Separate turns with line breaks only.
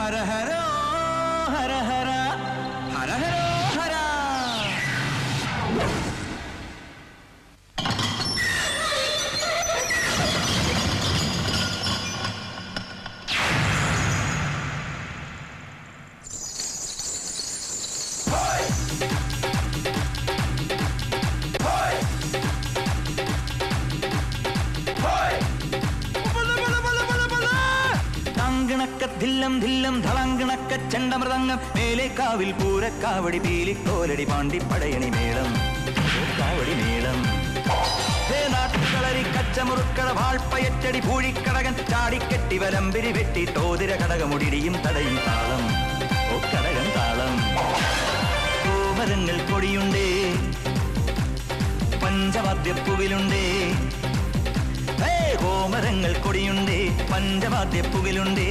ഹര ഹരോ ഹര ഹര ഹര ഹരോ ഹര. ധില്ലം ധില്ലം ധളങ്കണക്ക ചെണ്ടമൃതങ്ങം മേലേക്കാവിൽ പൂരക്കാവടി പീലിക്കോലടി പാണ്ടിപ്പടയണി മേളം കാവടി മേളം. നാട്ടുകളരി കച്ചമുറുക്കള വാൾപ്പയറ്റടി പൂഴിക്കടകൻ ചാടിക്കെട്ടി വലമ്പിരി വെട്ടി തോതിര കടകമുടിയും തടയും താളം ഓ കടകൻ താളം. കോമരങ്ങൾ കൊടിയുണ്ടേ പഞ്ചവാദ്യപ്പുവിലുണ്ടേ കോമരങ്ങൾ കൊടിയുണ്ടേ പഞ്ചവാദ്യപ്പുവിലുണ്ടേ